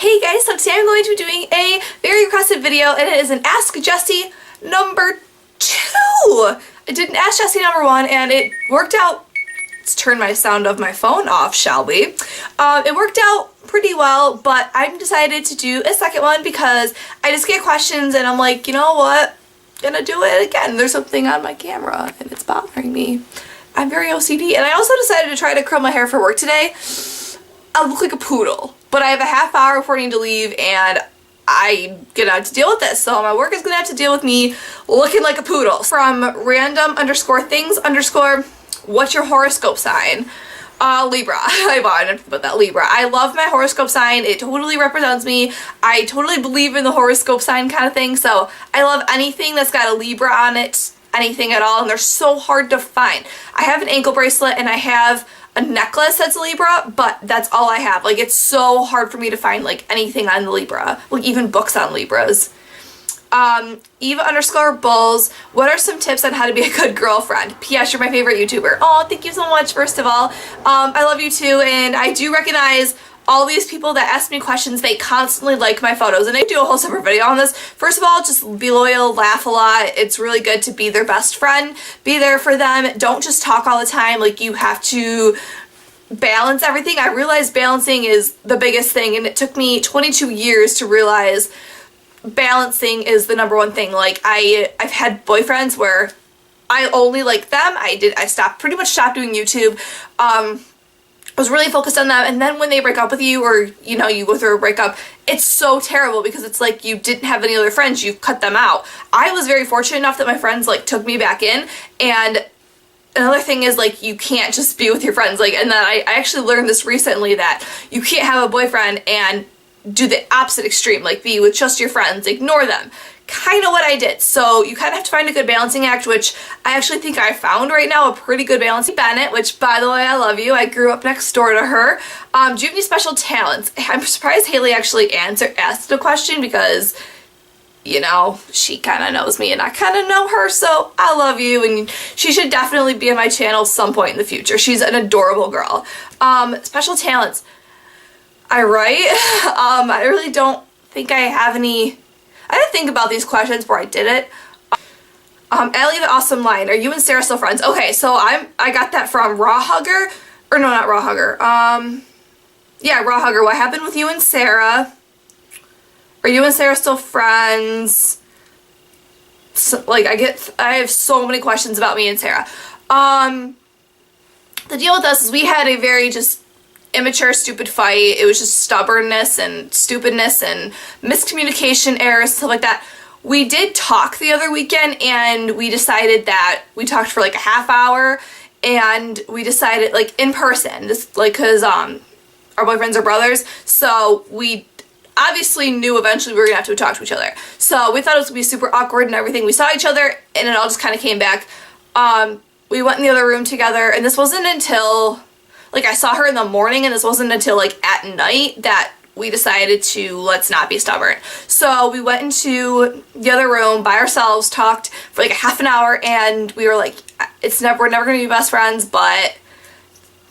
Hey guys, so today I'm going to be doing a very requested video, and it is an Ask Jessie number 2. I did an Ask Jessie number 1 and it worked out. Let's turn my sound of my phone off, shall we? It worked out pretty well, but I'm decided to do a second one because I just get questions and I'm like, you know what? I'm gonna do it again. There's something on my camera and it's bothering me. I'm very OCD, and I also decided to try to curl my hair for work today. I look like a poodle, but I have a half hour before I need to leave and I'm gonna have to deal with this. So my work is gonna have to deal with me looking like a poodle. From random_things_ what's your horoscope sign? Libra. I wanted to put that, Libra. I love my horoscope sign. It totally represents me. I totally believe in the horoscope sign kind of thing. So I love anything that's got a Libra on it, anything at all, and they're so hard to find. I have an ankle bracelet and I have a necklace that's a Libra, but that's all I have. Like, it's so hard for me to find like anything on the Libra, like even books on Libras. Eva_Bulls, what are some tips on how to be a good girlfriend? P.S. You're my favorite YouTuber. Oh, thank you so much, first of all. I love you too, and I do recognize all these people that ask me questions. They constantly like my photos, and I do a whole separate video on this. First of all, just be loyal, laugh a lot. It's really good to be their best friend. Be there for them. Don't just talk all the time. Like, you have to balance everything. I realized balancing is the biggest thing, and it took me 22 years to realize balancing is the number one thing. Like, I've had boyfriends where I only like them. I pretty much stopped doing YouTube. I was really focused on them, and then when they break up with you, or you know, you go through a breakup, it's so terrible because it's like you didn't have any other friends, you cut them out. I was very fortunate enough that my friends like took me back in, and another thing is, like, you can't just be with your friends. Like, and then I actually learned this recently, that you can't have a boyfriend and do the opposite extreme, like be with just your friends, ignore them. Kind of what I did. So you kind of have to find a good balancing act, which I actually think I found right now a pretty good balance. Bennett, which by the way, I love you. I grew up next door to her. Do you have any special talents? I'm surprised Haley actually asked the question because, you know, she kind of knows me and I kind of know her, so I love you, and she should definitely be on my channel some point in the future. She's an adorable girl. Special talents. I write. I really don't think I have any. I didn't think about these questions before I did it. Allie, the awesome line. Are you and Sarah still friends? Okay, so I got that from Raw Hugger. Or no, not Raw Hugger. Yeah, Raw Hugger. What happened with you and Sarah? Are you and Sarah still friends? So, like, I have so many questions about me and Sarah. The deal with us is we had a very just immature, stupid fight. It was just stubbornness and stupidness and miscommunication errors, stuff like that. We did talk the other weekend, and we decided that we talked for like a half hour, and we decided, like, in person, just like, because our boyfriends are brothers, so we obviously knew eventually we were gonna have to talk to each other. So we thought it was gonna be super awkward and everything. We saw each other and it all just kind of came back. We went in the other room together, and this wasn't until, like, I saw her in the morning, and this wasn't until like at night that we decided to let's not be stubborn. So we went into the other room by ourselves, talked for like a half an hour, and we were like, we're never gonna be best friends, but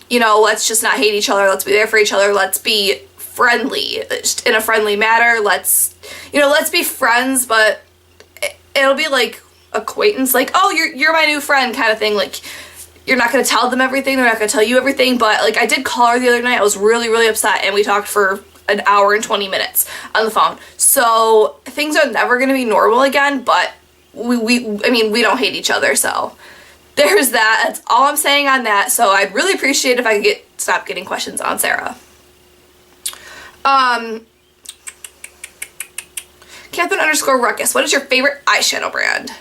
you know, let's just not hate each other. Let's be there for each other. Let's be friendly in a friendly manner. Let's be friends, but it'll be like acquaintance, like, oh, you're my new friend kind of thing. Like, you're not going to tell them everything, they're not going to tell you everything, but like, I did call her the other night. I was really, really upset, and we talked for an hour and 20 minutes on the phone. So things are never going to be normal again, but I mean, we don't hate each other, so there's that. That's all I'm saying on that. So I'd really appreciate if I could stop getting questions on Sarah. Catherine_Ruckus, what is your favorite eyeshadow brand?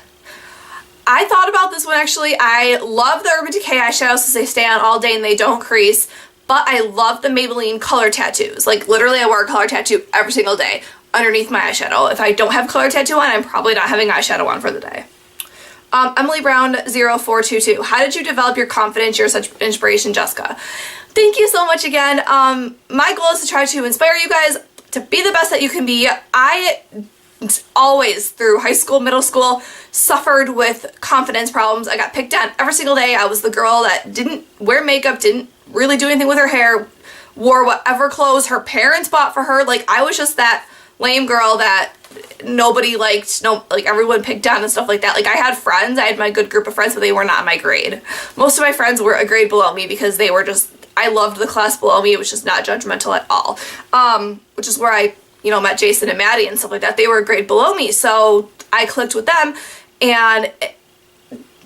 I thought about this one actually. I love the Urban Decay eyeshadows because they stay on all day and they don't crease, but I love the Maybelline color tattoos. Like, literally I wear a color tattoo every single day underneath my eyeshadow. If I don't have color tattoo on, I'm probably not having eyeshadow on for the day. Emily Brown 0422, how did you develop your confidence? You're such inspiration, Jessica. Thank you so much again. My goal is to try to inspire you guys to be the best that you can be. I always, through high school, middle school, suffered with confidence problems. I got picked on every single day. I was the girl that didn't wear makeup, didn't really do anything with her hair, wore whatever clothes her parents bought for her. Like, I was just that lame girl that nobody liked, like everyone picked on and stuff like that. Like, I had friends, I had my good group of friends, but they were not my grade. Most of my friends were a grade below me because they were just, I loved the class below me. It was just not judgmental at all. Which is where I, met Jason and Maddie and stuff like that. They were a grade below me, so I clicked with them, and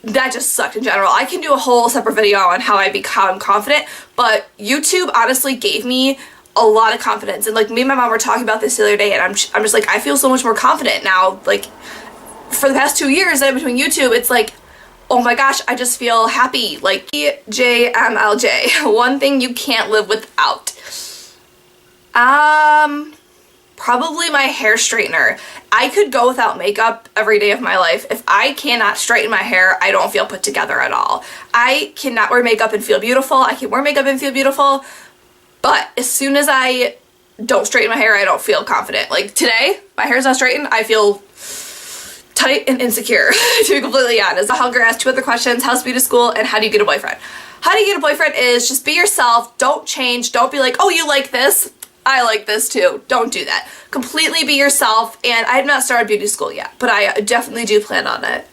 that just sucked in general. I can do a whole separate video on how I become confident, but YouTube honestly gave me a lot of confidence. And like, me and my mom were talking about this the other day, and I'm just like, I feel so much more confident now. Like, for the past 2 years that I'm between YouTube, it's like, oh my gosh, I just feel happy. Like, JMLJ, one thing you can't live without. Probably my hair straightener. I could go without makeup every day of my life. If I cannot straighten my hair, I don't feel put together at all. I cannot wear makeup and feel beautiful. I can wear makeup and feel beautiful, but as soon as I don't straighten my hair, I don't feel confident. Like today, my hair's not straightened, I feel tight and insecure, to be completely honest. Hunger asked 2 other questions: how's beauty school, and how do you get a boyfriend? How do you get a boyfriend is just be yourself, don't change, don't be like, oh, you like this, I like this too. Don't do that. Completely be yourself, and I have not started beauty school yet, but I definitely do plan on it.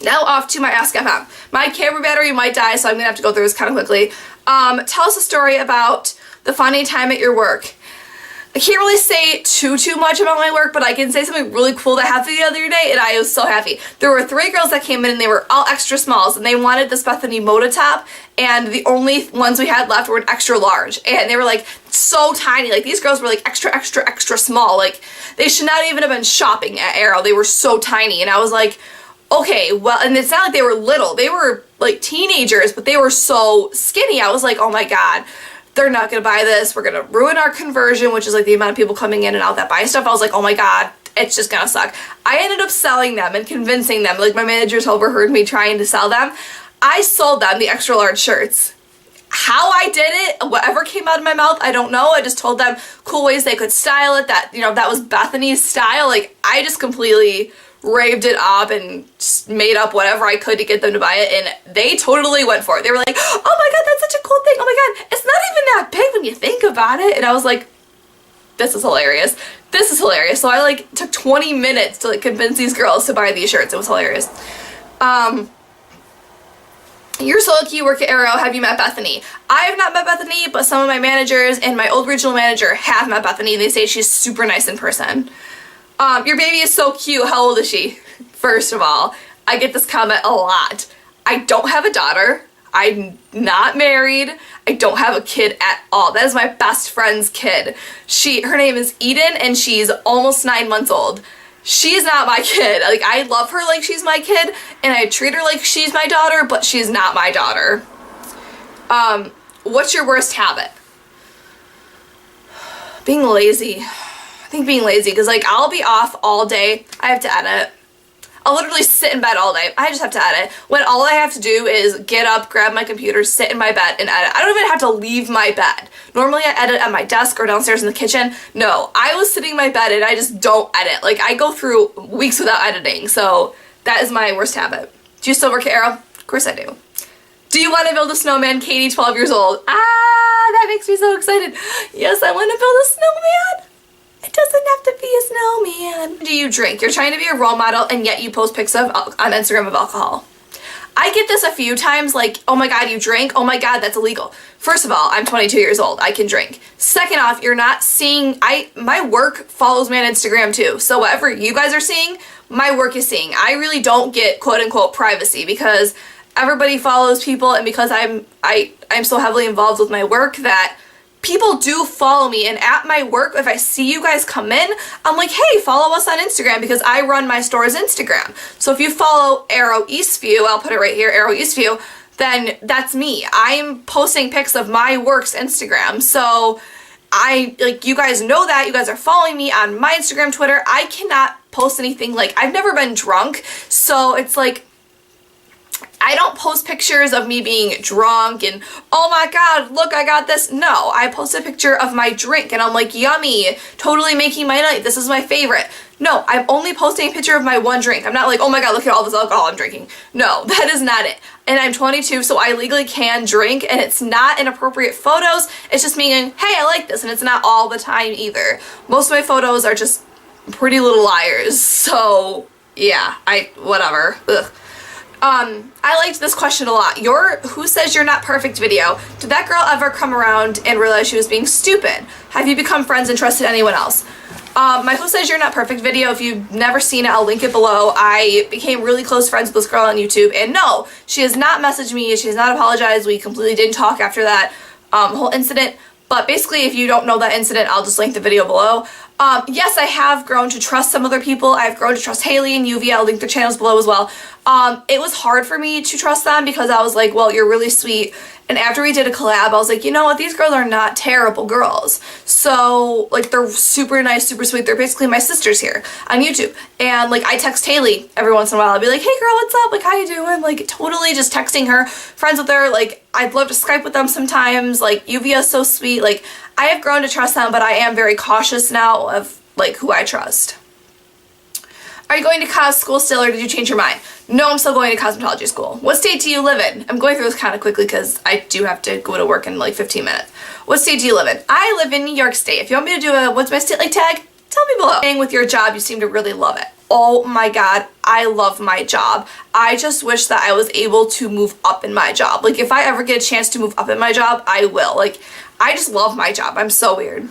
Now off to my Ask FM. My camera battery might die, so I'm gonna have to go through this kind of quickly. Tell us a story about the funny time at your work. I can't really say too much about my work, but I can say something really cool that happened the other day, and I was so happy. There were 3 girls that came in, and they were all extra smalls, and they wanted this Bethany Moda top, and the only ones we had left were an extra large, and they were like so tiny. Like, these girls were like extra small. Like, they should not even have been shopping at Arrow. They were so tiny, and I was like, okay, well, and it's not like they were little. They were like teenagers, but they were so skinny. I was like, oh my god, they're not gonna buy this. We're gonna ruin our conversion, which is like the amount of people coming in and out that buy stuff. I was like, oh my god, it's just gonna suck. I ended up selling them and convincing them. Like, my managers overheard me trying to sell them. I sold them the extra large shirts. How I did it, whatever came out of my mouth, I don't know. I just told them cool ways they could style it, that, that was Bethany's style. Like, I just completely raved it up and just made up whatever I could to get them to buy it, and they totally went for it. They were like, oh my god, that's such a cool thing. Oh my god, it's not even that big when you think about it. And I was like, this is hilarious. This is hilarious. So I like took 20 minutes to like convince these girls to buy these shirts. It was hilarious. You're so lucky you work at Arrow. Have you met Bethany? I have not met Bethany, but some of my managers and my old regional manager have met Bethany. They say she's super nice in person. Your baby is so cute. How old is she? First of all, I get this comment a lot. I don't have a daughter. I'm not married. I don't have a kid at all. That is my best friend's kid. Her name is Eden, and she's almost 9 months old. She's not my kid. Like, I love her like she's my kid, and I treat her like she's my daughter, but she's not my daughter. What's your worst habit? Being lazy. I think being lazy, because like, I'll be off all day. I have to edit. I'll literally sit in bed all day. I just have to edit. When all I have to do is get up, grab my computer, sit in my bed, and edit. I don't even have to leave my bed. Normally I edit at my desk or downstairs in the kitchen. No, I was sitting in my bed and I just don't edit. Like, I go through weeks without editing, so that is my worst habit. Do you still work at Arrow? Of course I do. Do you want to build a snowman? Katie, 12 years old. Ah, that makes me so excited. Yes, I want to build a snowman. It doesn't have to be a snowman. Do you drink? You're trying to be a role model, and yet you post pics on Instagram of alcohol. I get this a few times, like, oh my god, you drink? Oh my god, that's illegal. First of all, I'm 22 years old. I can drink. Second off, you're not seeing, my work follows me on Instagram too. So whatever you guys are seeing, my work is seeing. I really don't get quote unquote privacy, because everybody follows people, and because I'm so heavily involved with my work that people do follow me. And at my work, if I see you guys come in, I'm like, hey, follow us on Instagram, because I run my store's Instagram. So if you follow Arrow Eastview, I'll put it right here, Arrow Eastview, then that's me. I'm posting pics of my work's Instagram. So you guys know that. You guys are following me on my Instagram, Twitter. I cannot post anything, like, I've never been drunk. So it's like, I don't post pictures of me being drunk and, oh my god, look, I got this. No, I post a picture of my drink and I'm like, yummy, totally making my night. This is my favorite. No, I'm only posting a picture of my one drink. I'm not like, oh my god, look at all this alcohol I'm drinking. No, that is not it. And I'm 22, so I legally can drink, and it's not inappropriate photos. It's just meaning, hey, I like this, and it's not all the time either. Most of my photos are just Pretty Little Liars, so yeah, whatever. Ugh. I liked this question a lot. Your Who Says You're Not Perfect video. Did that girl ever come around and realize she was being stupid? Have you become friends and trusted anyone else? My Who Says You're Not Perfect video, if you've never seen it, I'll link it below. I became really close friends with this girl on YouTube, and no, she has not messaged me, she has not apologized, we completely didn't talk after that whole incident, but basically if you don't know that incident, I'll just link the video below. Yes, I have grown to trust some other people. I've grown to trust Haley and Yuvia. I'll link their channels below as well. It was hard for me to trust them because I was like, well, you're really sweet. And after we did a collab, I was like, you know what? These girls are not terrible girls. So, like, they're super nice, super sweet. They're basically my sisters here on YouTube. And, like, I text Haley every once in a while. I'll be like, hey, girl, what's up? Like, how you doing? Like, totally just texting her, friends with her. Like, I'd love to Skype with them sometimes. Like, Yuvia's so sweet. Like, I have grown to trust them, but I am very cautious now of, like, who I trust. Are you going to cos school still, or did you change your mind? No, I'm still going to cosmetology school. What state do you live in? I'm going through this kind of quickly because I do have to go to work in like 15 minutes. What state do you live in? I live in New York State. If you want me to do a what's my state like tag, tell me below. Staying with your job, you seem to really love it. Oh my god, I love my job. I just wish that I was able to move up in my job. Like, if I ever get a chance to move up in my job, I will. Like, I just love my job. I'm so weird.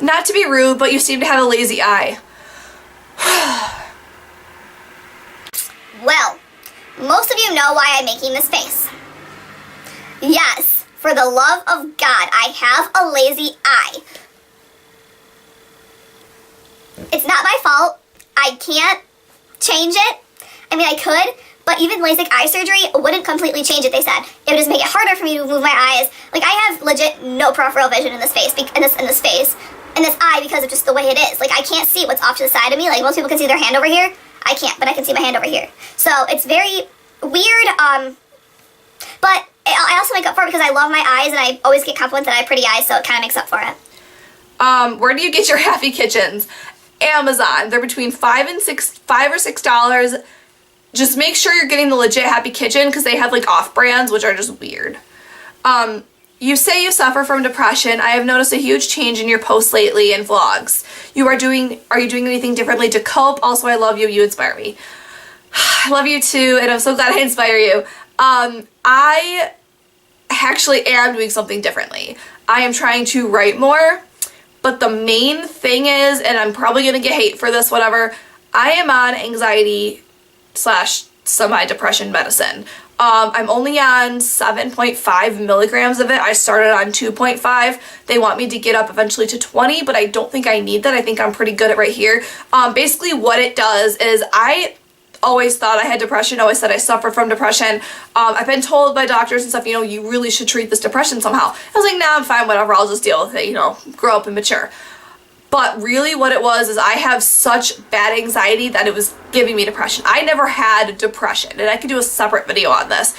Not to be rude, but you seem to have a lazy eye. Well, most of you know why I'm making this face. Yes, for the love of God, I have a lazy eye. It's not my fault. I can't change it. I mean, I could, but even LASIK eye surgery wouldn't completely change it, they said. It would just make it harder for me to move my eyes. Like, I have legit no peripheral vision in this face, in this eye, because of just the way it is. Like, I can't see what's off to the side of me. Like, most people can see their hand over here. I can't, but I can see my hand over here. So it's very weird, but I also make up for it because I love my eyes, and I always get compliments that I have pretty eyes, so it kind of makes up for it. Where do you get your Happy Kitchens? Amazon. They're between $5 or $6. Just make sure you're getting the legit Happy Kitchen because they have like off-brands, which are just weird. You say you suffer from depression. I have noticed a huge change in your posts lately and vlogs. Are you doing anything differently to cope? Also, I love you. You inspire me. I love you too, and I'm so glad I inspire you. I actually am doing something differently. I am trying to write more, but the main thing is, and I'm probably gonna get hate for this, whatever, I am on anxiety / semi-depression medicine. I'm only on 7.5 milligrams of it. I started on 2.5. They want me to get up eventually to 20, but I don't think I need that. I think I'm pretty good at right here. Basically what it does is, I always thought I had depression, always said I suffered from depression. I've been told by doctors and stuff, you know, you really should treat this depression somehow. I was like, nah, I'm fine, whatever, I'll just deal with it, you know, grow up and mature. But really what it was is I have such bad anxiety that it was giving me depression. I never had depression, and I could do a separate video on this.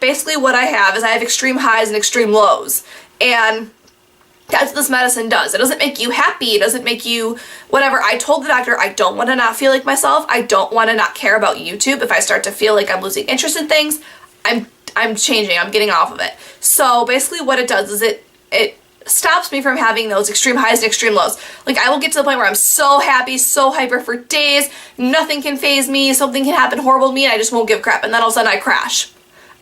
Basically what I have is I have extreme highs and extreme lows, and that's what this medicine does. It doesn't make you happy, it doesn't make you whatever. I told the doctor I don't want to not feel like myself, I don't want to not care about YouTube. If I start to feel like I'm losing interest in things, I'm changing, I'm getting off of it. So basically what it does is it stops me from having those extreme highs and extreme lows. Like, I will get to the point where I'm so happy, so hyper for days, nothing can faze me, something can happen horrible to me, and I just won't give a crap, and then all of a sudden I crash.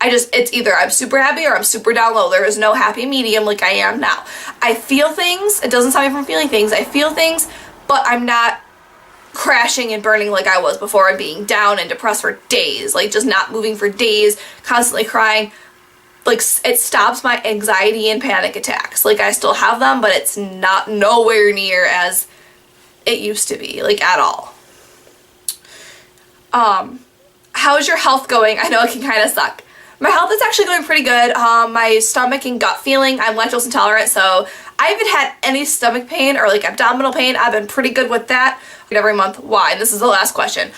It's either I'm super happy or I'm super down low. There is no happy medium like I am now. I feel things, it doesn't stop me from feeling things, I feel things, but I'm not crashing and burning like I was before, and being down and depressed for days, like just not moving for days, constantly crying. Like, it stops my anxiety and panic attacks. Like, I still have them, but it's not nowhere near as it used to be, like, at all. How's your health going? I know it can kind of suck. My health is actually going pretty good. My stomach and gut feeling, I'm lactose intolerant, so I haven't had any stomach pain or like abdominal pain. I've been pretty good with that every month. Why? This is the last question.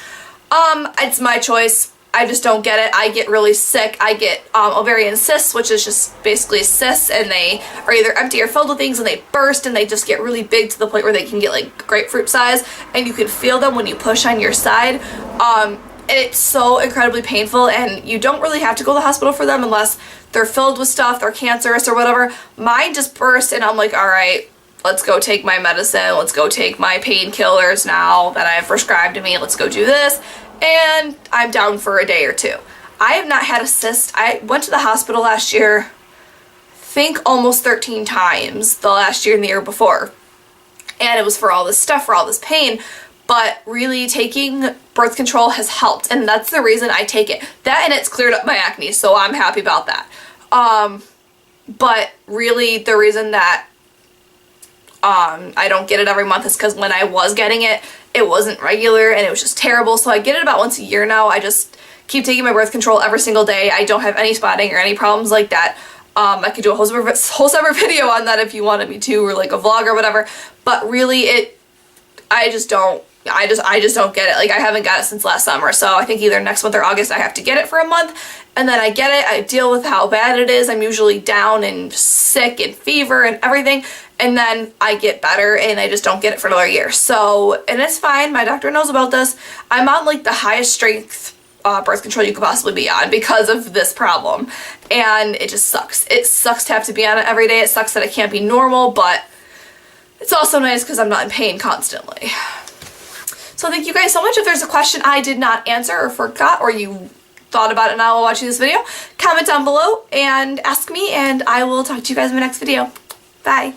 It's my choice. I just don't get it. I get really sick. I get ovarian cysts, which is just basically cysts, and they are either empty or filled with things, and they burst, and they just get really big to the point where they can get like grapefruit size, and you can feel them when you push on your side. It's so incredibly painful, and you don't really have to go to the hospital for them unless they're filled with stuff, they're cancerous or whatever. Mine just burst, and I'm like, all right, let's go take my medicine, let's go take my painkillers now that I have prescribed to me, let's go do this, and I'm down for a day or two. I have not had a cyst. I went to the hospital last year, I think almost 13 times the last year and the year before, and it was for all this stuff, for all this pain. But really, taking birth control has helped, and that's the reason I take it. That, and it's cleared up my acne, so I'm happy about that. But really, the reason that I don't get it every month is because when I was getting it, it wasn't regular, and it was just terrible. So I get it about once a year now. I just keep taking my birth control every single day. I don't have any spotting or any problems like that. I could do a whole separate video on that if you wanted me to, or like a vlog or whatever. But really, I just don't get it. Like, I haven't got it since last summer, so I think either next month or August I have to get it for a month, and then I get it, I deal with how bad it is. I'm usually down and sick and fever and everything, and then I get better, and I just don't get it for another year. So, and it's fine, my doctor knows about this. I'm on like the highest strength birth control you could possibly be on because of this problem, and it just sucks. It sucks to have to be on it every day. It sucks that I can't be normal, but it's also nice because I'm not in pain constantly. So thank you guys so much. If there's a question I did not answer or forgot, or you thought about it now while watching this video, comment down below and ask me, and I will talk to you guys in my next video. Bye.